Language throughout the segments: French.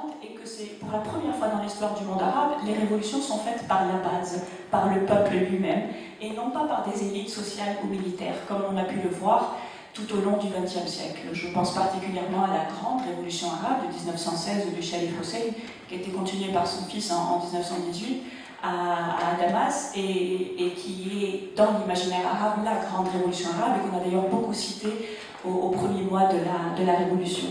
importante est que c'est pour la première fois dans l'histoire du monde arabe, les révolutions sont faites par la base, par le peuple lui-même, et non pas par des élites sociales ou militaires, comme on a pu le voir tout au long du XXe siècle. Je pense particulièrement à la grande révolution arabe de 1916 du Calife Hossein, qui a été continuée par son fils en 1918 à Damas, et qui est dans l'imaginaire arabe la grande révolution arabe, et qu'on a d'ailleurs beaucoup cité aux premiers mois de la révolution.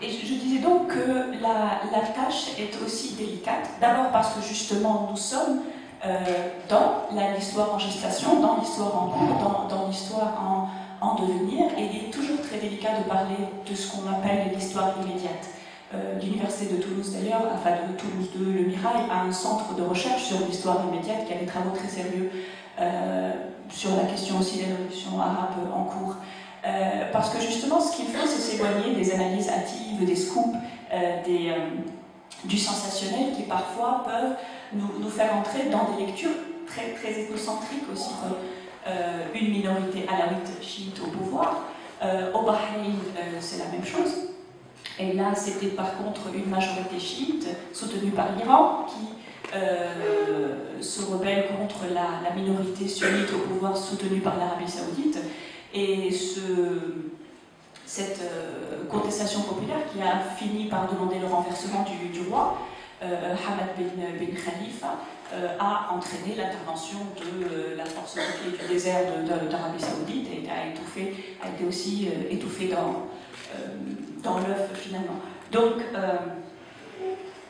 Et je disais donc que la tâche est aussi délicate, d'abord parce que justement nous sommes dans l'histoire en gestation, dans l'histoire en cours, dans l'histoire en devenir, et il est toujours très délicat de parler de ce qu'on appelle l'histoire immédiate. L'université de Toulouse d'ailleurs, enfin de Toulouse 2, le Mirail, a un centre de recherche sur l'histoire immédiate qui a des travaux très sérieux sur la question aussi des révolutions arabes en cours. Parce que justement, ce qu'il faut, c'est s'éloigner des analyses hâtives, des scoops, du sensationnel qui parfois peuvent nous faire entrer dans des lectures très, très égocentriques aussi. Une minorité alawite chiite au pouvoir. Au Bahreïn, c'est la même chose. Et là, c'était par contre une majorité chiite soutenue par l'Iran qui se rebelle contre la minorité sunnite au pouvoir soutenue par l'Arabie Saoudite. Et cette contestation populaire qui a fini par demander le renversement du roi, Hamad bin Khalifa, a entraîné l'intervention de la force bloquée du désert d'Arabie Saoudite et a été aussi étouffée dans l'œuf finalement. Donc,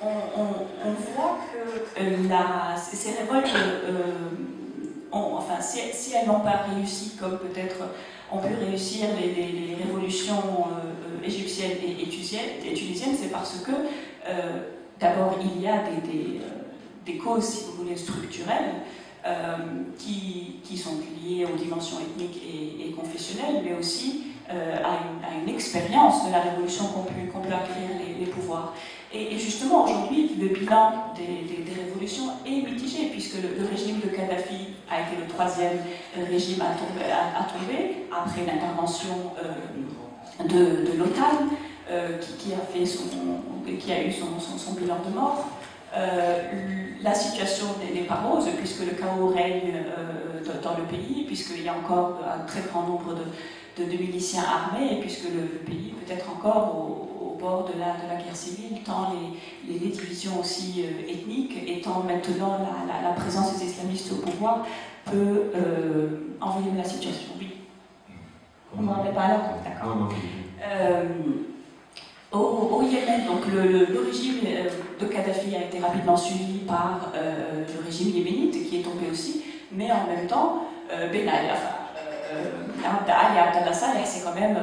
on voit que ces révoltes, enfin, si elles n'ont pas réussi, comme peut-être ont pu réussir les révolutions égyptiennes et tunisiennes, c'est parce que, d'abord, il y a des causes, si vous voulez, structurelles, qui sont liées aux dimensions ethniques et confessionnelles, mais aussi à une expérience de la révolution qu'ont pu acquérir les pouvoirs. Et justement, aujourd'hui, le bilan des révolutions est mitigé, puisque le régime de Kadhafi a été le troisième régime à tomber, après l'intervention de l'OTAN, qui a eu son bilan de mort. La situation n'est pas rose, puisque le chaos règne dans le pays, puisqu'il y a encore un très grand nombre de miliciens armés, et puisque le pays peut être encore au bord de la guerre civile, tant les divisions aussi ethniques, et tant maintenant la présence des islamistes au pouvoir peut envenimer la situation. Oui. Vous ne m'en rappelez pas là? D'accord. Au Yémen, donc le régime de Kadhafi a été rapidement suivi par le régime yéménite qui est tombé aussi, mais en même temps, Ben Ali, Ali Abdallah Saleh s'est quand même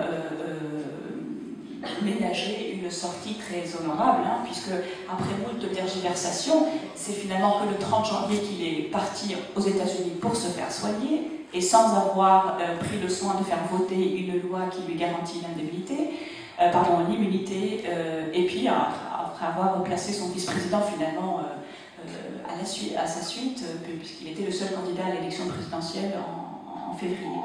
ménagé une sortie très honorable, hein, puisque après moult de tergiversations, c'est finalement que le 30 janvier qu'il est parti aux États-Unis pour se faire soigner, et sans avoir pris le soin de faire voter une loi qui lui garantit l'immunité, et puis après avoir placé son vice-président finalement à sa suite, puisqu'il était le seul candidat à l'élection présidentielle en février.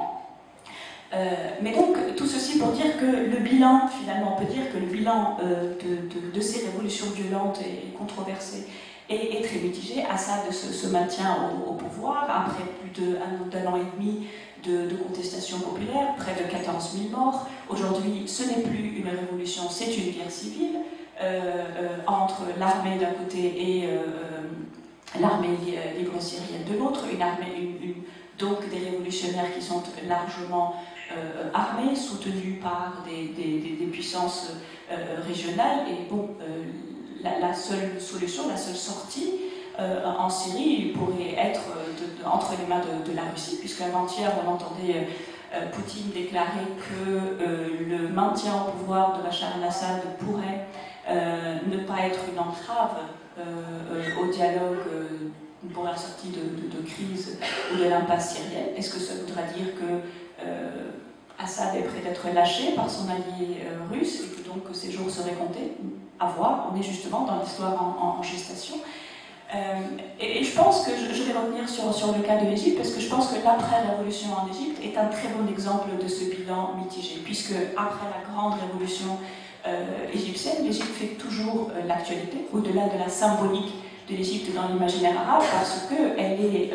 Mais donc, tout ceci pour dire que le bilan, finalement, on peut dire que le bilan de ces révolutions violentes et controversées est très mitigé. Assad se maintient au pouvoir après plus d'un an et demi de contestation populaire, près de 14 000 morts. Aujourd'hui, ce n'est plus une révolution, c'est une guerre civile entre l'armée d'un côté et l'armée libre syrienne de l'autre, donc des révolutionnaires qui sont largement armés, soutenus par des puissances régionales. Et bon, la seule solution, la seule sortie en Syrie pourrait être entre les mains de la Russie, puisque avant-hier on entendait Poutine déclarer que le maintien au pouvoir de Bachar el-Assad pourrait ne pas être une entrave au dialogue pour la sortie de crise ou de l'impasse syrienne. Est-ce que ça voudra dire que Assad est prêt d'être lâché par son allié russe et que donc ses jours seraient comptés? À voir, on est justement dans l'histoire en gestation. Et je pense que je vais revenir sur le cas de l'Égypte, parce que je pense que l'après-révolution en Égypte est un très bon exemple de ce bilan mitigé, puisque après la grande révolution égyptienne, l'Égypte fait toujours l'actualité, au-delà de la symbolique de l'Égypte dans l'imaginaire arabe, parce qu'elle est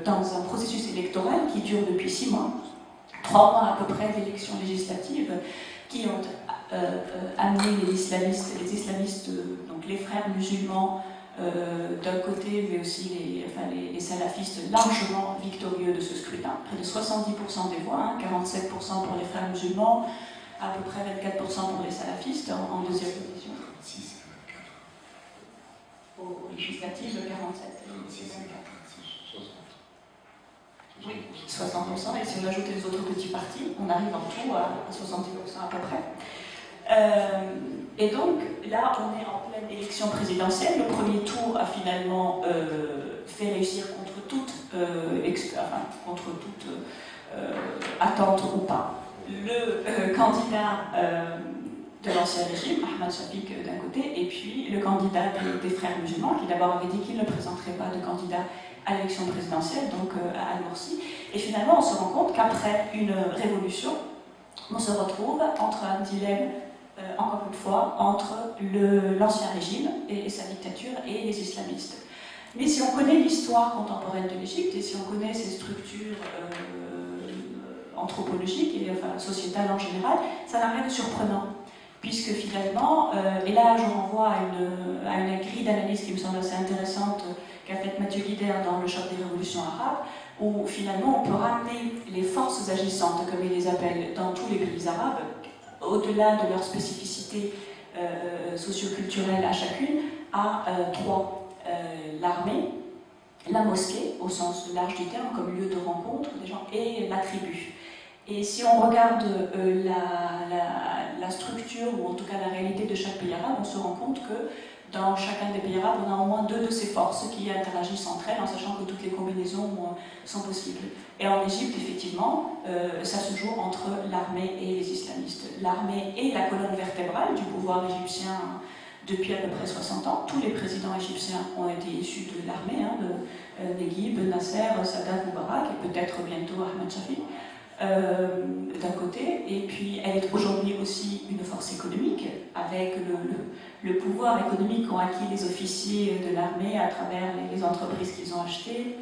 dans un processus électoral qui dure depuis 6 mois, 3 mois à peu près d'élections législatives, qui ont amené les islamistes, donc les frères musulmans d'un côté, mais aussi les salafistes largement victorieux de ce scrutin, près de 70% des voix, 47% pour les frères musulmans, à peu près 24% pour les salafistes en deuxième position. 6 et 24. Aux législatives, 47 et 24. 60. Oui, 60%, et si on ajoute les autres petits partis, on arrive en tout à 70% à peu près. Et donc, là, on est en pleine élection présidentielle. Le premier tour a finalement fait réussir contre toute, attente ou pas, le candidat de l'ancien régime, Ahmad Shafik d'un côté, et puis le candidat des frères musulmans, qui d'abord avait dit qu'il ne présenterait pas de candidat à l'élection présidentielle, donc à Al-Morsi. Et finalement, on se rend compte qu'après une révolution, on se retrouve entre un dilemme, encore une fois, entre l'ancien régime et sa dictature et les islamistes. Mais si on connaît l'histoire contemporaine de l'Égypte, et si on connaît ses structures anthropologiques et sociétales en général, ça n'a rien de surprenant. Puisque finalement, et là je renvoie à une grille d'analyse qui me semble assez intéressante qu'a faite Mathieu Guider dans Le choc des révolutions arabes, où finalement on peut ramener les forces agissantes, comme il les appelle, dans tous les pays arabes, au-delà de leur spécificité socio-culturelle à chacune, à 3. L'armée, la mosquée, au sens large du terme, comme lieu de rencontre des gens, et la tribu. Et si on regarde la structure, ou en tout cas la réalité de chaque pays arabe, on se rend compte que dans chacun des pays arabes, on a au moins 2 de ces forces qui interagissent entre elles, en sachant que toutes les combinaisons sont possibles. Et en Égypte, effectivement, ça se joue entre l'armée et les islamistes. L'armée est la colonne vertébrale du pouvoir égyptien depuis à peu près 60 ans. Tous les présidents égyptiens ont été issus de l'armée, Neguib, Nasser, Sadat, Moubarak, et peut-être bientôt Ahmed Shafik. D'un côté, et puis elle est aujourd'hui aussi une force économique, avec le pouvoir économique qu'ont acquis les officiers de l'armée à travers les entreprises qu'ils ont achetées,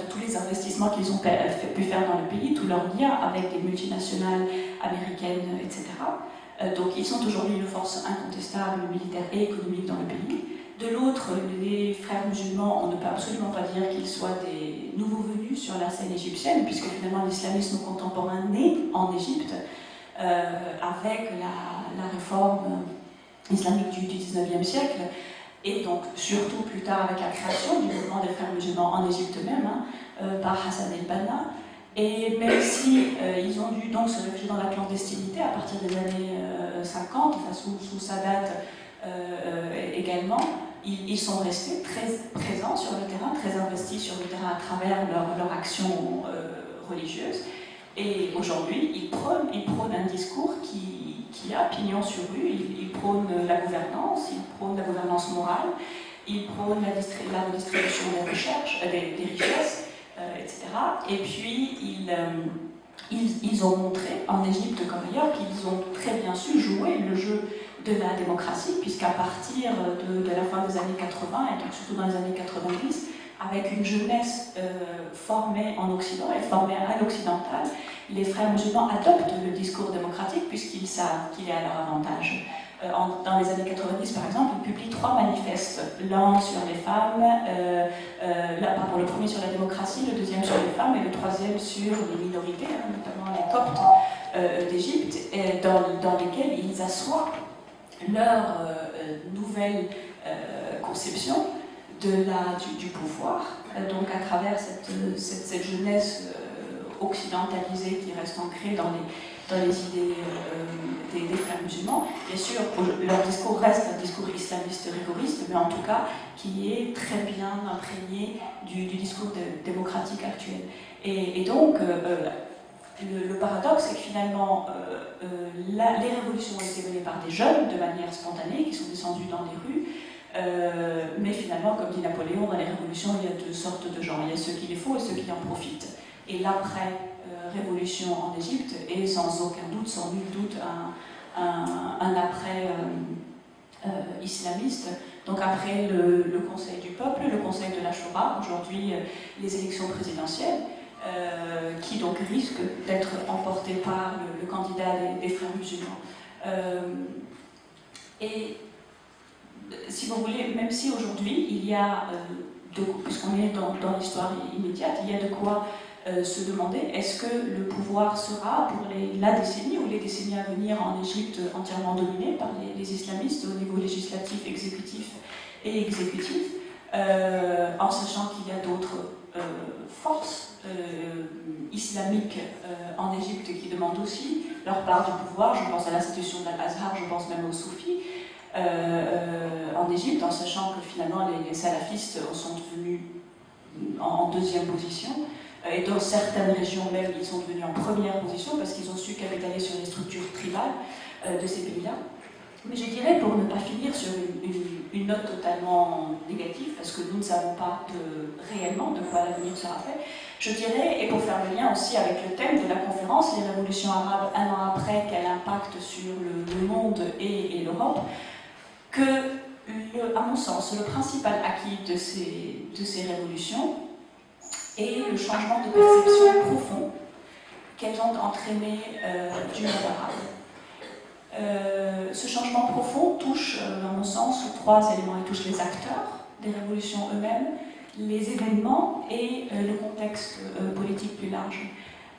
tous les investissements qu'ils ont pu faire dans le pays, tous leurs liens avec des multinationales américaines, etc. Donc ils sont aujourd'hui une force incontestable, militaire et économique dans le pays. De l'autre, les frères musulmans, on ne peut absolument pas dire qu'ils soient des nouveaux venus sur la scène égyptienne, puisque finalement l'islamisme contemporain naît en Égypte avec la réforme islamique du XIXe siècle, et donc surtout plus tard avec la création du mouvement des frères musulmans en Égypte même, par Hassan el-Banna. Et même si ils ont dû donc se réfugier dans la clandestinité à partir des années 50, sous Sadat également, ils sont restés très présents sur le terrain, très investis sur le terrain à travers leur action religieuse. Et aujourd'hui, ils prônent un discours qui a pignon sur rue. Ils prônent la gouvernance morale, ils prônent la redistribution des richesses, etc. Et puis, ils ont montré, en Égypte comme ailleurs, qu'ils ont très bien su jouer le jeu de la démocratie, puisqu'à partir de la fin des années 80, et donc surtout dans les années 90, avec une jeunesse formée en Occident et formée à l'occidental, les frères musulmans adoptent le discours démocratique puisqu'ils savent qu'il est à leur avantage. Dans les années 90, par exemple, ils publient 3 manifestes. L'un sur les femmes, le premier sur la démocratie, le deuxième sur les femmes et le troisième sur les minorités, notamment les Coptes d'Égypte, dans lesquels ils assoient leur nouvelle conception du pouvoir, donc à travers cette jeunesse occidentalisée qui reste ancrée dans les idées des frères musulmans. Bien sûr, leur discours reste un discours islamiste rigoriste, mais en tout cas qui est très bien imprégné du discours démocratique actuel. Et donc, le paradoxe, c'est que finalement, les révolutions ont été menées par des jeunes de manière spontanée, qui sont descendus dans les rues, mais finalement, comme dit Napoléon, dans les révolutions, il y a 2 sortes de gens. Il y a ceux qui les font et ceux qui en profitent. et l'après-révolution en Égypte est sans aucun doute, sans nul doute, un après islamiste. Donc après le Conseil du peuple, le Conseil de la Choura, aujourd'hui les élections présidentielles, qui donc risquent d'être emportées par le candidat des frères musulmans. Et si vous voulez, même si aujourd'hui il y a, puisqu'on est dans l'histoire immédiate, il y a de quoi se demander, est-ce que le pouvoir sera pour la décennie ou les décennies à venir en Égypte entièrement dominé par les islamistes au niveau législatif, exécutif et exécutif, en sachant qu'il y a d'autres forces islamiques en Égypte qui demandent aussi leur part du pouvoir. Je pense à l'institution d'Al-Azhar, je pense même aux soufis en Égypte, en sachant que finalement les salafistes sont devenus en deuxième position, et dans certaines régions même ils sont devenus en première position parce qu'ils ont su capitaler sur les structures tribales de ces pays-là. Mais je dirais, pour ne pas finir sur une note totalement négative, parce que nous ne savons pas réellement de quoi l'avenir sera fait, je dirais, et pour faire le lien aussi avec le thème de la conférence, les révolutions arabes un an après, quel impact sur le monde et l'Europe, que, à mon sens, le principal acquis de ces révolutions est le changement de perception profond qu'elles ont entraîné du monde arabe. Ce changement profond touche, à mon sens, trois éléments. Il touche les acteurs des révolutions eux-mêmes, les événements et le contexte politique plus large.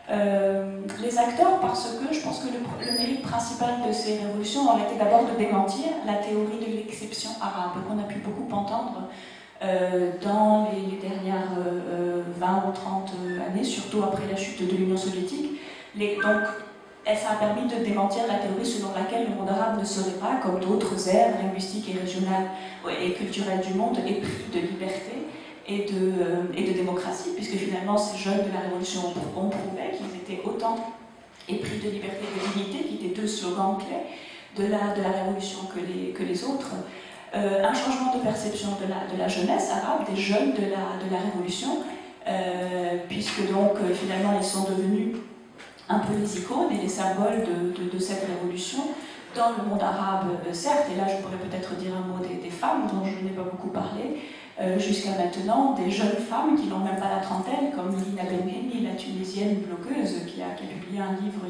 Les acteurs, parce que je pense que le mérite principal de ces révolutions aurait été d'abord de démentir la théorie de l'exception arabe, qu'on a pu beaucoup entendre dans les dernières 20 ou 30 années, surtout après la chute de l'Union soviétique. Ça a permis de démentir la théorie selon laquelle le monde arabe ne serait pas, comme d'autres aires linguistiques et régionales et culturelles du monde, épris de liberté et de démocratie, puisque finalement ces jeunes de la Révolution ont prouvé qu'ils étaient autant épris de liberté et de dignité, qui étaient deux slogans clés de la Révolution que les autres. Un changement de perception de la jeunesse arabe, des jeunes de la Révolution, puisque donc finalement ils sont devenus un peu les icônes et les symboles de cette révolution dans le monde arabe, certes, et là je pourrais peut-être dire un mot des femmes dont je n'ai pas beaucoup parlé jusqu'à maintenant, des jeunes femmes qui n'ont même pas la trentaine, comme Lina Benhemi, la tunisienne blogueuse qui a publié un livre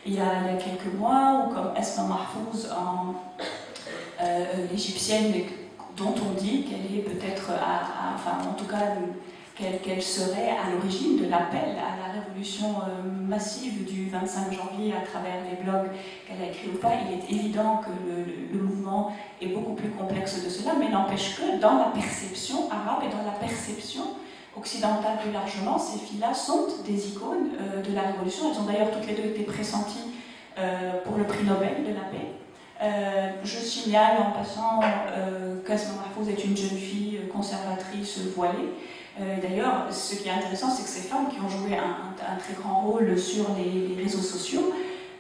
il y a quelques mois, ou comme Esma Mahfouz, l'égyptienne dont on dit qu'elle est peut-être, enfin en tout cas, qu'elle serait à l'origine de l'appel à la révolution massive du 25 janvier à travers les blogs qu'elle a écrits ou pas. Il est évident que le mouvement est beaucoup plus complexe de cela, mais n'empêche que dans la perception arabe et dans la perception occidentale plus largement, ces filles-là sont des icônes de la révolution. Elles ont d'ailleurs toutes les deux été pressenties pour le prix Nobel de la paix. Je signale en passant qu'Asma Mahfouz est une jeune fille conservatrice voilée. D'ailleurs, ce qui est intéressant, c'est que ces femmes qui ont joué un très grand rôle sur les réseaux sociaux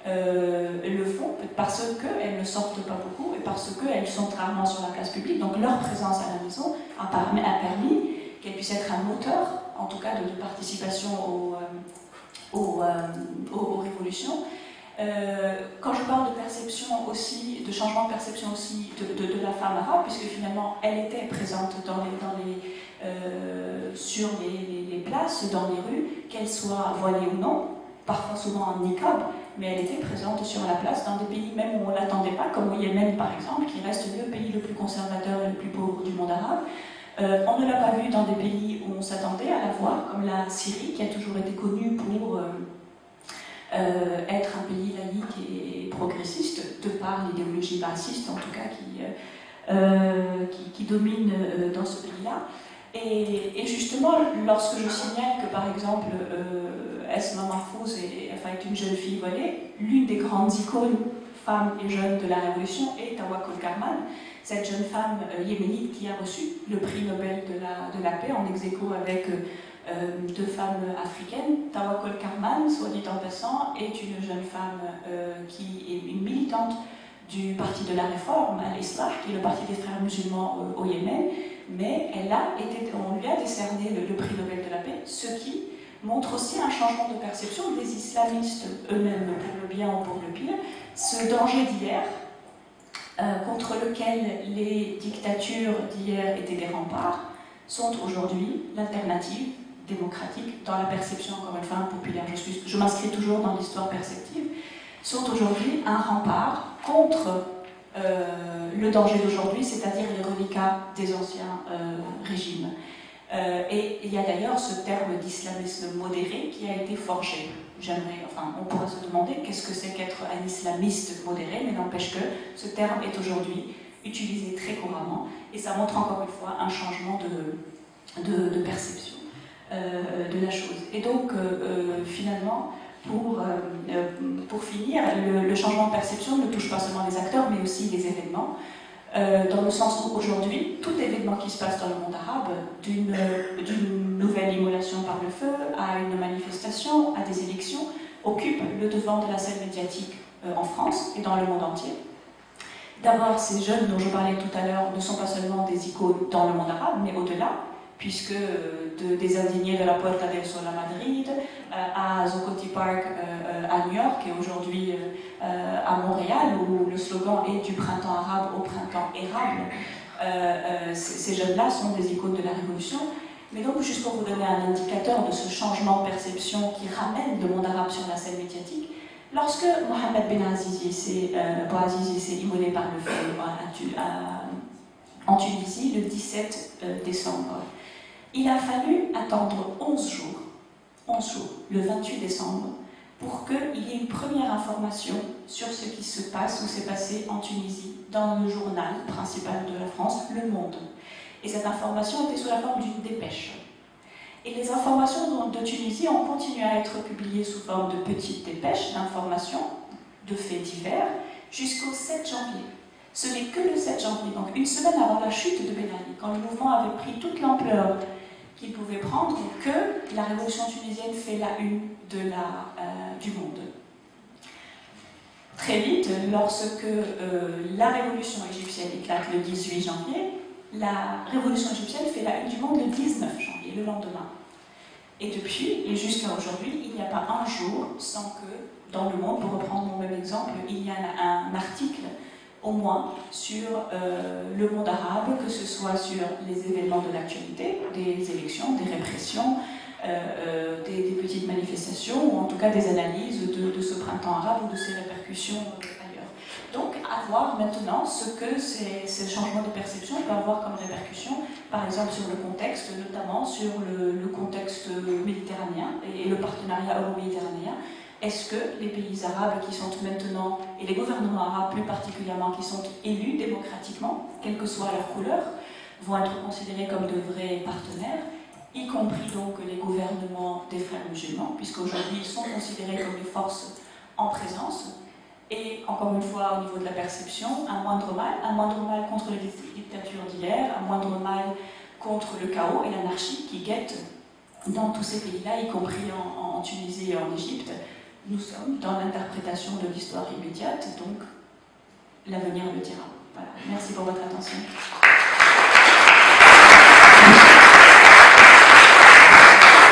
le font parce qu'elles ne sortent pas beaucoup et parce qu'elles sont rarement sur la place publique. Donc leur présence à la maison a permis qu'elles puissent être un moteur, en tout cas de participation aux révolutions. Quand je parle de perception aussi, de changement de perception aussi de la femme arabe, puisque finalement elle était présente sur les places, dans les rues, qu'elle soit voilée ou non, parfois souvent en niqab, mais elle était présente sur la place dans des pays même où on ne l'attendait pas, comme au Yémen par exemple, qui reste le pays le plus conservateur et le plus pauvre du monde arabe. On ne l'a pas vue dans des pays où on s'attendait à la voir, comme la Syrie, qui a toujours été connue pour être un pays laïque et progressiste, de par l'idéologie bassiste en tout cas qui domine dans ce pays-là. Et justement, lorsque je signale que par exemple Esma Mahfouz est une jeune fille voilée, l'une des grandes icônes femmes et jeunes de la Révolution est Tawakkol Karman, cette jeune femme yéménite qui a reçu le prix Nobel de la paix en ex-aequo avec deux femmes africaines. Tawakkol Karman, soit dit en passant, est une jeune femme qui est une militante du Parti de la Réforme, Al-Islah, qui est le parti des frères musulmans au Yémen, mais on lui a décerné le prix Nobel de la paix, ce qui montre aussi un changement de perception des islamistes eux-mêmes, pour le bien ou pour le pire. Ce danger d'hier, contre lequel les dictatures d'hier étaient des remparts, sont aujourd'hui l'alternative démocratique dans la perception, encore une fois, populaire. Je m'inscris toujours dans l'histoire perceptive, sont aujourd'hui un rempart contre le danger d'aujourd'hui, c'est-à-dire les reliquats des anciens régimes. Et il y a d'ailleurs ce terme d'islamisme modéré qui a été forgé. On pourrait se demander qu'est-ce que c'est qu'être un islamiste modéré, mais n'empêche que ce terme est aujourd'hui utilisé très couramment, et ça montre encore une fois un changement de perception de la chose. Et donc, finalement, pour finir, le changement de perception ne touche pas seulement les acteurs, mais aussi les événements. Dans le sens où aujourd'hui, tout événement qui se passe dans le monde arabe, d'une nouvelle immolation par le feu, à une manifestation, à des élections, occupe le devant de la scène médiatique en France et dans le monde entier. D'abord, ces jeunes dont je parlais tout à l'heure ne sont pas seulement des icônes dans le monde arabe, mais au-delà, puisque des indignés de la Puerta del Sol à Madrid, à Zuccotti Park à New York et aujourd'hui à Montréal, où le slogan est du printemps arabe au printemps érable, ces jeunes-là sont des icônes de la Révolution. Mais donc, juste pour vous donner un indicateur de ce changement de perception qui ramène le monde arabe sur la scène médiatique, lorsque Mohamed Ben Azizi s'est immolé par le feu en Tunisie le 17 décembre, il a fallu attendre 11 jours, le 28 décembre, pour qu'il y ait une première information sur ce qui se passe ou s'est passé en Tunisie dans le journal principal de la France, Le Monde. Et cette information était sous la forme d'une dépêche. Et les informations de Tunisie ont continué à être publiées sous forme de petites dépêches d'informations, de faits divers, jusqu'au 7 janvier. Ce n'est que le 7 janvier, donc une semaine avant la chute de Ben Ali, quand le mouvement avait pris toute l'ampleur qu'il pouvait prendre, que la révolution tunisienne fait la une du Monde. Très vite, lorsque la révolution égyptienne éclate le 18 janvier, la révolution égyptienne fait la une du Monde le 19 janvier, le lendemain. Et depuis, et jusqu'à aujourd'hui, il n'y a pas un jour sans que, dans le Monde, pour reprendre mon même exemple, il y a un article au moins sur le monde arabe, que ce soit sur les événements de l'actualité, des élections, des répressions, des petites manifestations, ou en tout cas des analyses de ce printemps arabe ou de ses répercussions ailleurs. Donc, à voir maintenant ce que ces changements de perception peuvent avoir comme répercussions, par exemple sur le contexte, notamment sur le contexte méditerranéen et le partenariat euro-méditerranéen. Est-ce que les pays arabes qui sont maintenant, et les gouvernements arabes plus particulièrement, qui sont élus démocratiquement, quelle que soit leur couleur, vont être considérés comme de vrais partenaires, y compris donc les gouvernements des frères musulmans, puisqu'aujourd'hui ils sont considérés comme des forces en présence. Et encore une fois, au niveau de la perception, un moindre mal contre les dictatures d'hier, un moindre mal contre le chaos et l'anarchie qui guettent dans tous ces pays-là, y compris en Tunisie et en Égypte. Nous sommes dans l'interprétation de l'histoire immédiate, donc l'avenir le dira. Voilà. Merci pour votre attention.